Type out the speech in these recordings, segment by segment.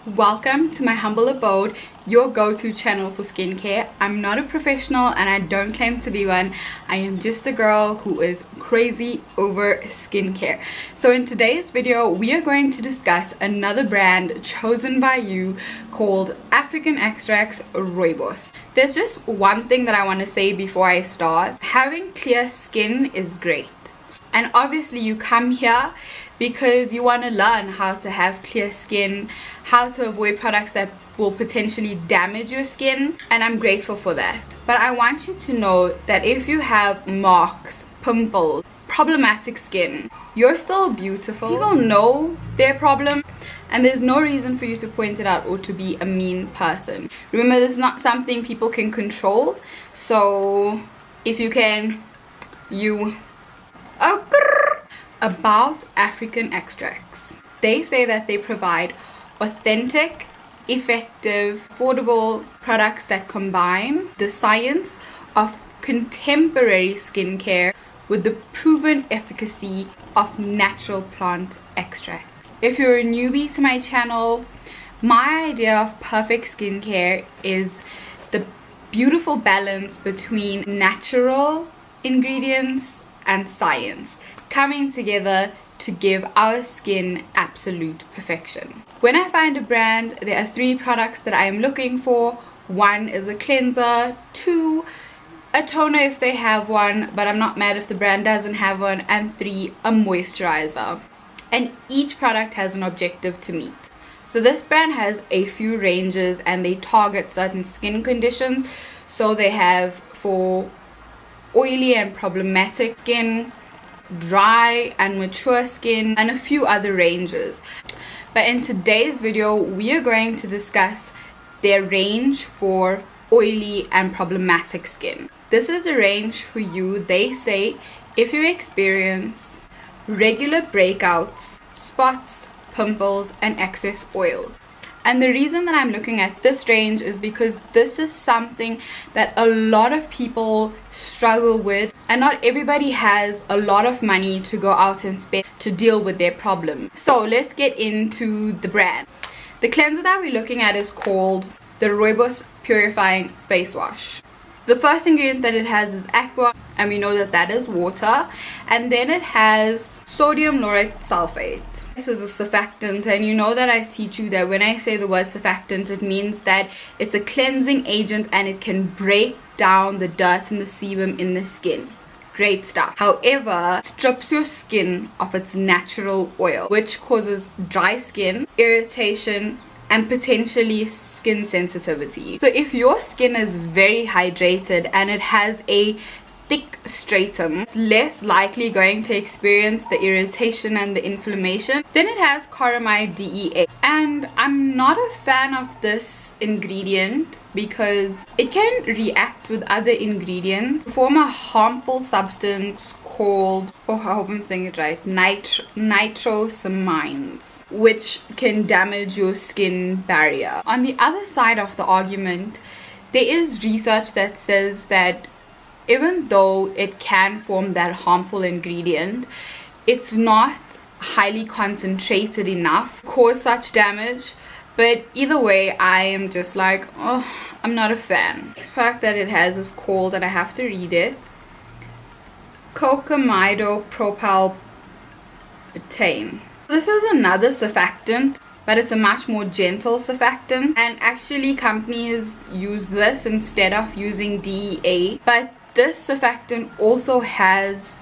Welcome to my humble abode, your go-to channel for skincare. I'm not a professional and I don't claim to be one. I am just a girl who is crazy over skincare. So in today's video, we are going to discuss another brand chosen by you called African Extracts Rooibos. There's just one thing that I want to say before I start. Having clear skin is great. And obviously you come here because you want to learn how to have clear skin, how to avoid products that will potentially damage your skin, and I'm grateful for that. But I want you to know that if you have marks, pimples, problematic skin, you're still beautiful. People know their problem and there's no reason for you to point it out or to be a mean person. Remember, this is not something people can control, so if you can, you... About African Extracts, they say that they provide authentic, effective, affordable products that combine the science of contemporary skincare with the proven efficacy of natural plant extract. If you're a newbie to my channel, my idea of perfect skincare is the beautiful balance between natural ingredients and science coming together to give our skin absolute perfection. When I find a brand, there are 3 products that I am looking for. 1 is a cleanser, 2 a toner if they have one, but I'm not mad if the brand doesn't have one, and 3 a moisturizer. And each product has an objective to meet. So this brand has a few ranges and they target certain skin conditions. So they have for oily and problematic skin, dry and mature skin, and a few other ranges. But in today's video, we are going to discuss their range for oily and problematic skin. This is a range for you, they say, if you experience regular breakouts, spots, pimples, and excess oils. And the reason that I'm looking at this range is because this is something that a lot of people struggle with, and not everybody has a lot of money to go out and spend to deal with their problem. So let's get into the brand. The cleanser that we're looking at is called the Rooibos Purifying Face Wash. The first ingredient that it has is aqua, and we know that that is water, and then it has sodium laurate sulfate. This is a surfactant, and you know that I teach you that when I say the word surfactant, it means that it's a cleansing agent and it can break down the dirt and the sebum in the skin. Great stuff. However, it strips your skin of its natural oil, which causes dry skin, irritation, and potentially skin sensitivity. So if your skin is very hydrated and it has a thick stratum, it's less likely going to experience the irritation and the inflammation. Then it has Coramide DEA, and I'm not a fan of this ingredient because it can react with other ingredients to form a harmful substance called, oh, I hope I'm saying it right, nitrosamines, which can damage your skin barrier. On the other side of the argument, there is research that says that even though it can form that harmful ingredient, it's not highly concentrated enough to cause such damage. But either way, I am just like, oh, I'm not a fan. The next product that it has is called, and I have to read it, cocamidopropylbutane. This is another surfactant, but it's a much more gentle surfactant, and actually companies use this instead of using DEA. But this surfactant also has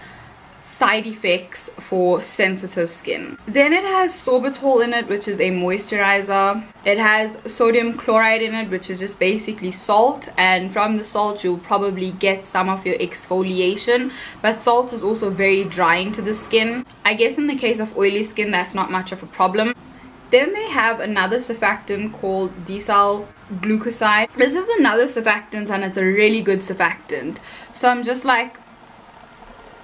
side effects for sensitive skin. Then it has sorbitol in it, which is a moisturizer. It has sodium chloride in it, which is just basically salt, and from the salt you'll probably get some of your exfoliation, but salt is also very drying to the skin. I guess in the case of oily skin that's not much of a problem. Then they have another surfactant called decyl glucoside. This is another surfactant and it's a really good surfactant. So I'm just like,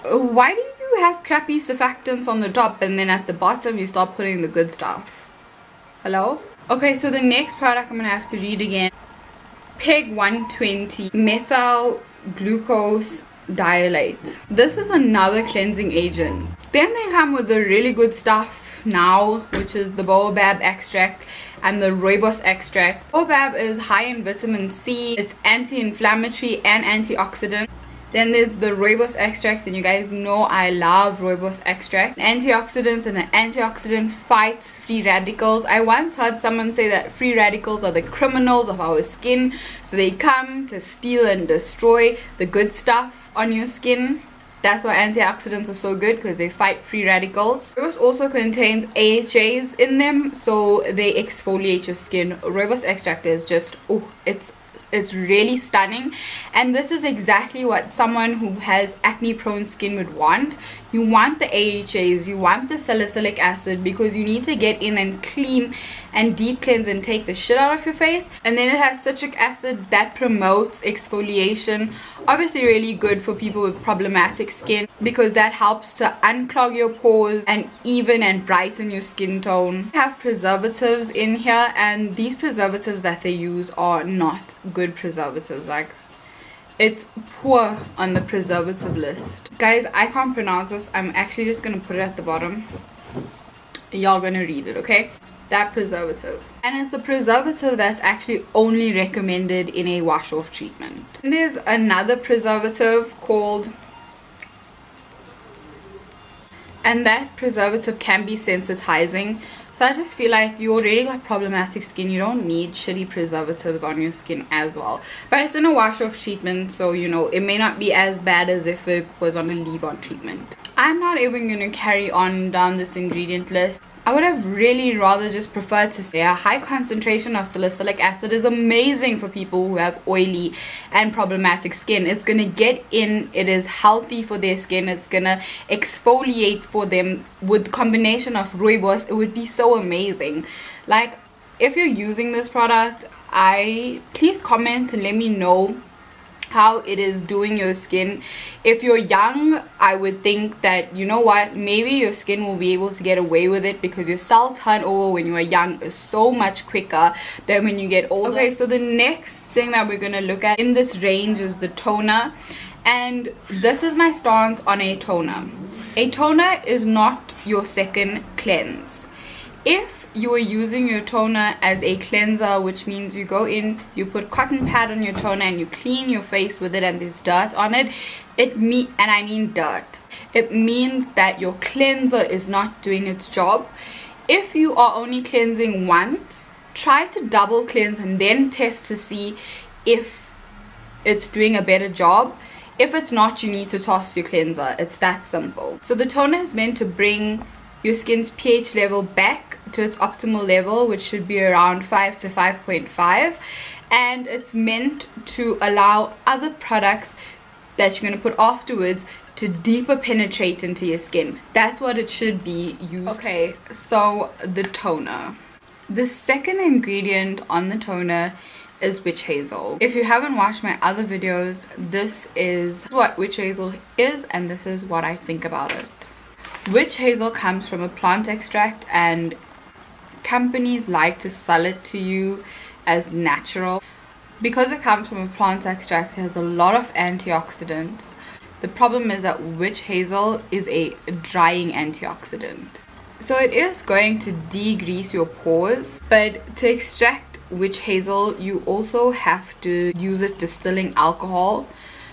why do you have crappy surfactants on the top and then at the bottom you start putting the good stuff? Hello? Okay, so the next product I'm gonna have to read again. PEG 120 methyl glucose dialate. This is another cleansing agent. Then they come with the really good stuff now, which is the baobab extract and the rooibos extract. Baobab is high in vitamin C, it's anti-inflammatory and antioxidant. Then there's the rooibos extract, and you guys know I love rooibos extract. Antioxidants, and the antioxidant fights free radicals. I once heard someone say that free radicals are the criminals of our skin, so they come to steal and destroy the good stuff on your skin. That's why antioxidants are so good, because they fight free radicals. Rooibos also contains AHAs in them, so they exfoliate your skin. Rooibos extract is just, oh, it's really stunning, and this is exactly what someone who has acne prone skin would want. You want the AHAs, you want the salicylic acid, because you need to get in and clean and deep cleanse and take the shit out of your face. And then it has citric acid that promotes exfoliation, obviously really good for people with problematic skin, because that helps to unclog your pores and even and brighten your skin tone. They have preservatives in here, and these preservatives that they use are not good preservatives. Like, it's poor on the preservative list. Guys, I can't pronounce this. I'm actually just gonna put it at the bottom. Y'all gonna read it, okay? That preservative. And it's a preservative that's actually only recommended in a wash off treatment. And there's another preservative called, and that preservative can be sensitizing. So I just feel like you already got problematic skin, you don't need shitty preservatives on your skin as well. But it's in a wash off treatment, so you know, it may not be as bad as if it was on a leave on treatment. I'm not even going to carry on down this ingredient list. I would have really rather just preferred to say a high concentration of salicylic acid is amazing for people who have oily and problematic skin. It's going to get in, it is healthy for their skin, it's going to exfoliate for them. With combination of rooibos, it would be so amazing. Like, if you're using this product, please comment and let me know how it is doing your skin. If you're young, I would think that, you know what, maybe your skin will be able to get away with it, because your cell turnover when you are young is so much quicker than when you get older. Okay, so the next thing that we're going to look at in this range is the toner, and this is my stance on a toner. A toner is not your second cleanse. If you are using your toner as a cleanser, which means you go in, you put cotton pad on your toner and you clean your face with it, and there's dirt on it, and I mean dirt, it means that your cleanser is not doing its job. If you are only cleansing once, try to double cleanse and then test to see if it's doing a better job. If it's not, you need to toss your cleanser. It's that simple. So the toner is meant to bring your skin's pH level back to its optimal level, which should be around 5 to 5.5, and it's meant to allow other products that you're going to put afterwards to deeper penetrate into your skin. That's what it should be used. Okay, so the toner. The second ingredient on the toner is witch hazel. If you haven't watched my other videos, this is what witch hazel is, and this is what I think about it. Witch hazel comes from a plant extract, and companies like to sell it to you as natural. Because it comes from a plant extract, it has a lot of antioxidants. The problem is that witch hazel is a drying antioxidant. So it is going to degrease your pores, but to extract witch hazel, you also have to use it distilling alcohol.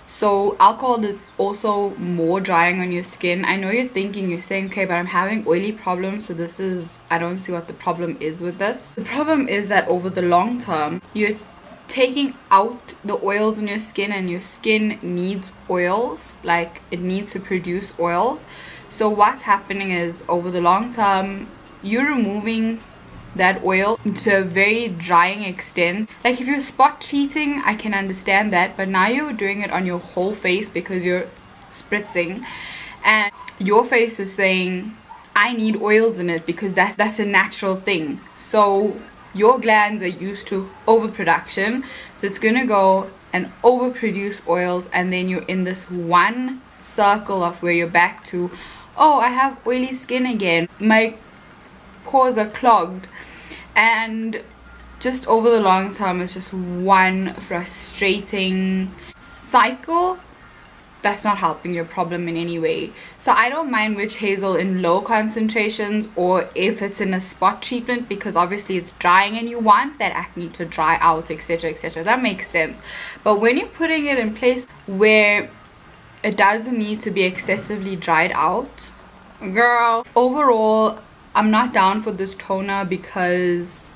So alcohol is also more drying on your skin. I know you're thinking, you're saying, okay, but I'm having oily problems, so this is, I don't see what the problem is with this. The problem is that over the long term, you're taking out the oils in your skin, and your skin needs oils, like it needs to produce oils. So what's happening is, over the long term, you're removing that oil to a very drying extent. Like, if you're spot treating, I can understand that, but now you're doing it on your whole face because you're spritzing, and your face is saying, I need oils in it, because that's a natural thing. So your glands are used to overproduction, so it's gonna go and overproduce oils, and then you're in this one circle of where you're back to, oh, I have oily skin again, my pores are clogged. And just over the long term, it's just one frustrating cycle that's not helping your problem in any way. So I don't mind witch hazel in low concentrations or if it's in a spot treatment, because obviously it's drying and you want that acne to dry out, etc, etc. That makes sense. But when you're putting it in place where it doesn't need to be excessively dried out, girl, overall I'm not down for this toner because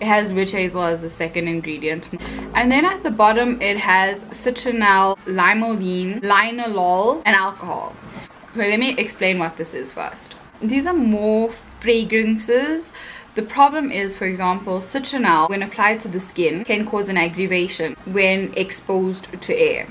it has witch hazel as the second ingredient. And then at the bottom it has citronelle, limonene, linalool, and alcohol. Okay, let me explain what this is first. These are more fragrances. The problem is, for example, citronelle, when applied to the skin, can cause an aggravation when exposed to air.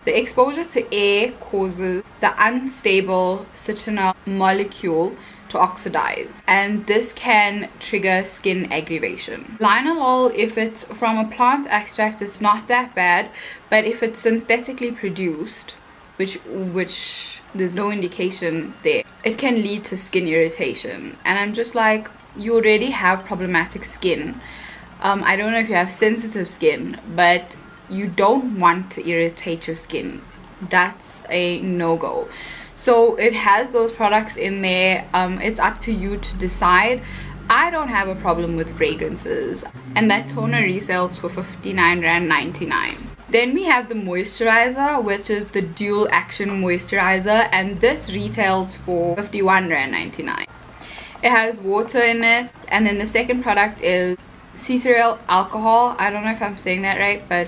The exposure to air causes the unstable citronelle molecule to oxidize, and this can trigger skin aggravation. Linalool, if it's from a plant extract, it's not that bad, but if it's synthetically produced, which there's no indication there, it can lead to skin irritation. And I'm just like, you already have problematic skin. I don't know if you have sensitive skin, but you don't want to irritate your skin. That's a no-go. So it has those products in there. It's up to you to decide. I don't have a problem with fragrances, and that toner resells for 59.99. Then we have the moisturizer, which is the dual action moisturizer, and this retails for 51.99. It has water in it, and then the second product is cesareal alcohol. I don't know if I'm saying that right, but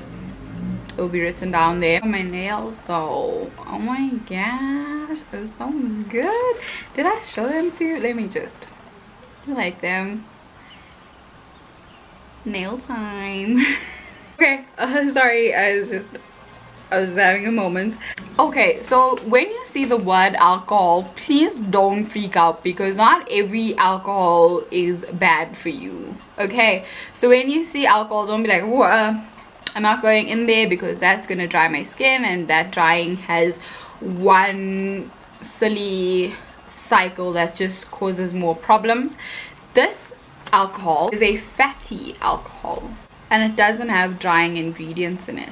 it will be written down there. My nails though, oh my gosh, it's so good. Did I show them to you? Let me just, you like them? Nail time. Okay, sorry, I was just having a moment. Okay, so when you see the word alcohol, please don't freak out, because not every alcohol is bad for you. Okay, so when you see alcohol, don't be like, whoa, I'm not going in there because that's gonna dry my skin, and that drying has one silly cycle that just causes more problems. This alcohol is a fatty alcohol, and it doesn't have drying ingredients in it.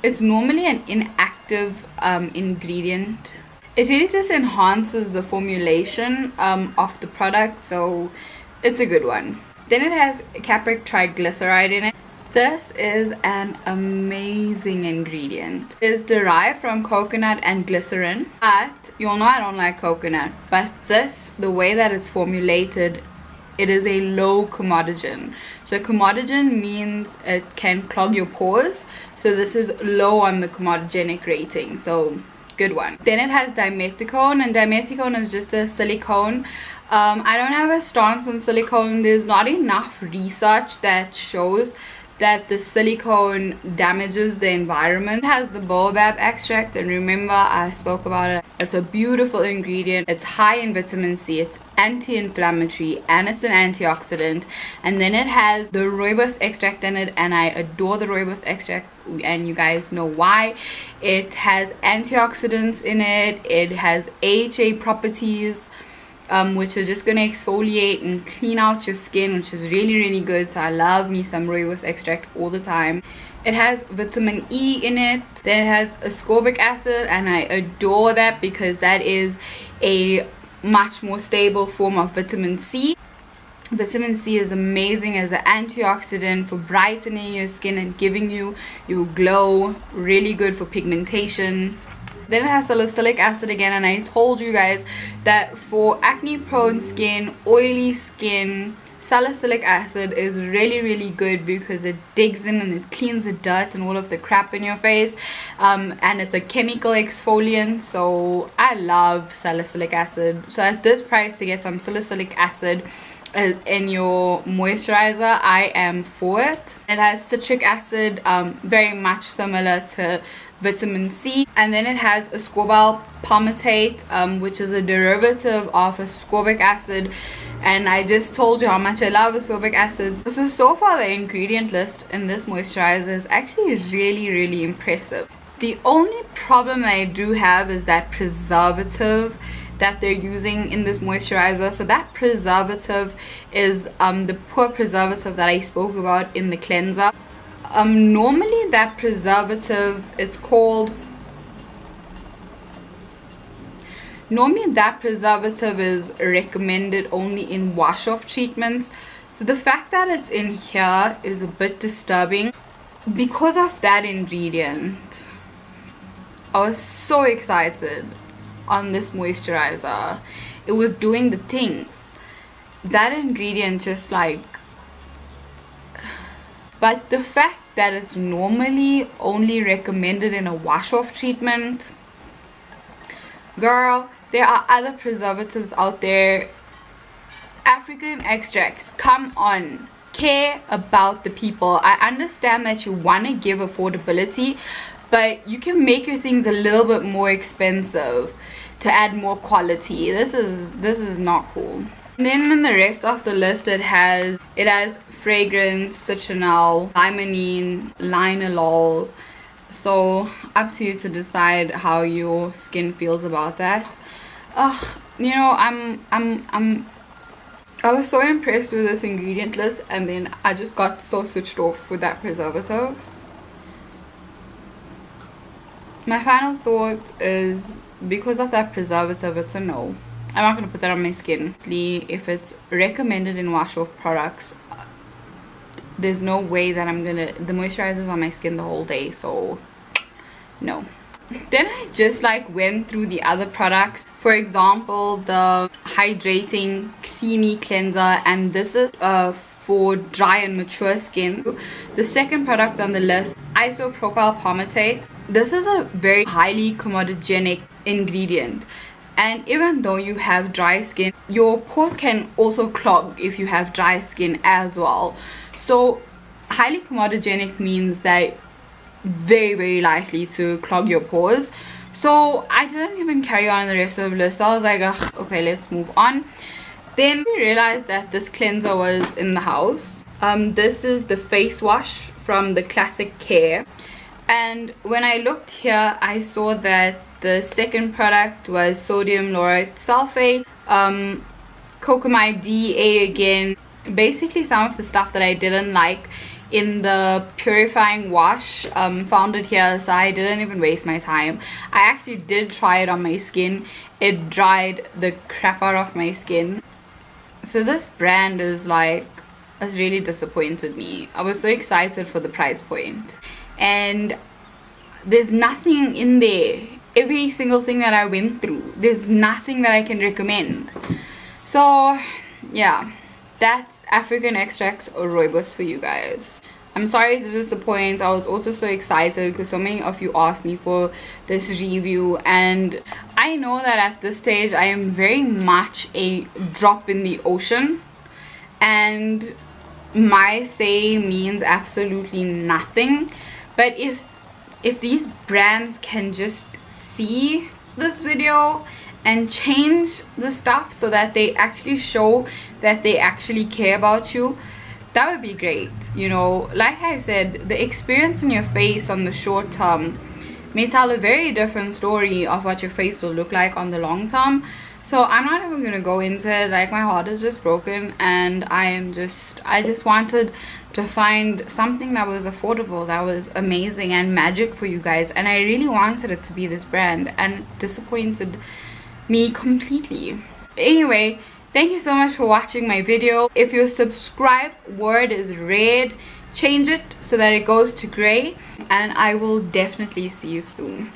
It's normally an inactive ingredient. It really just enhances the formulation of the product, so it's a good one. Then it has capric triglyceride in it. This is an amazing ingredient. It is derived from coconut and glycerin, but you'll know I don't like coconut, but this, the way that it's formulated, it is a low commodogene. So commodogene means it can clog your pores, so this is low on the comedogenic rating, so good one. Then it has dimethicone, and dimethicone is just a silicone. I don't have a stance on silicone. There's not enough research that shows that the silicone damages the environment. It has the baobab extract, and remember I spoke about it. It's a beautiful ingredient. It's high in vitamin C, it's anti-inflammatory, and it's an antioxidant. And then it has the rooibos extract in it, and I adore the rooibos extract, and you guys know why. It has antioxidants in it. It has AHA properties, which is just going to exfoliate and clean out your skin, which is really good. So I love me some rooibos extract all the time. It has vitamin E in it. Then it has ascorbic acid, and I adore that because that is a much more stable form of vitamin C. Vitamin C is amazing as an antioxidant for brightening your skin and giving you your glow. Really good for pigmentation. Then it has salicylic acid again, and I told you guys that for acne prone skin, oily skin, salicylic acid is really good because it digs in and it cleans the dirt and all of the crap in your face, and it's a chemical exfoliant, so I love salicylic acid. So at this price, to get some salicylic acid in your moisturizer, I am for it. It has citric acid, very much similar to vitamin C, and then it has ascorbyl palmitate, which is a derivative of ascorbic acid, and I just told you how much I love ascorbic acid. So far the ingredient list in this moisturizer is actually really impressive. The only problem that I do have is that preservative that they're using in this moisturizer. So that preservative is the poor preservative that I spoke about in the cleanser. Normally that preservative, it's called Normally that preservative is recommended only in wash off treatments, so the fact that it's in here is a bit disturbing. Because of that ingredient, I was so excited on this moisturizer. It was doing the things. That ingredient just like, but the fact that it's normally only recommended in a wash off treatment, girl, there are other preservatives out there. African Extracts, come on, care about the people. I understand that you want to give affordability, but you can make your things a little bit more expensive to add more quality. This is not cool. And then in the rest of the list, it has fragrance, citronelle, limonene, linalool. So up to you to decide how your skin feels about that. You know, I was so impressed with this ingredient list, and then I just got so switched off with that preservative. My final thought is, because of that preservative, it's a no. I'm not going to put that on my skin. If it's recommended in wash off products, there's no way that I'm gonna, the moisturizer's on my skin the whole day, so no. Then I just like went through the other products. For example, the hydrating creamy cleanser, and this is for dry and mature skin. The second product on the list, isopropyl palmitate. This is a very highly comedogenic ingredient, and even though you have dry skin, your pores can also clog if you have dry skin as well. So highly comedogenic means that very likely to clog your pores. So I didn't even carry on the rest of the list. I was like, ugh, okay, let's move on. Then we realized that this cleanser was in the house. This is the face wash from the Classic Care, and when I looked here, I saw that the second product was sodium lauryl sulfate, cocamide DA again, basically some of the stuff that I didn't like in the Purifying wash. Found it here, so I didn't even waste my time. I actually did try it on my skin. It dried the crap out of my skin. So this brand is like, has really disappointed me. I was so excited for the price point, and there's nothing in there. Every single thing that I went through, there's nothing that I can recommend. So yeah, that's African Extracts Rooibos for you guys. I'm sorry to disappoint. I was also so excited because so many of you asked me for this review, and I know that at this stage I am very much a drop in the ocean, and my say means absolutely nothing. But if these brands can just see this video and change the stuff so that they actually show that they actually care about you, that would be great. You know, like I said, the experience on your face on the short term may tell a very different story of what your face will look like on the long term. So I'm not even gonna go into it. Like, my heart is just broken, and I just wanted to find something that was affordable, that was amazing and magic for you guys, and I really wanted it to be this brand, and it disappointed me completely. Anyway, thank you so much for watching my video. If your subscribe word is red, change it so that it goes to gray, and I will definitely see you soon.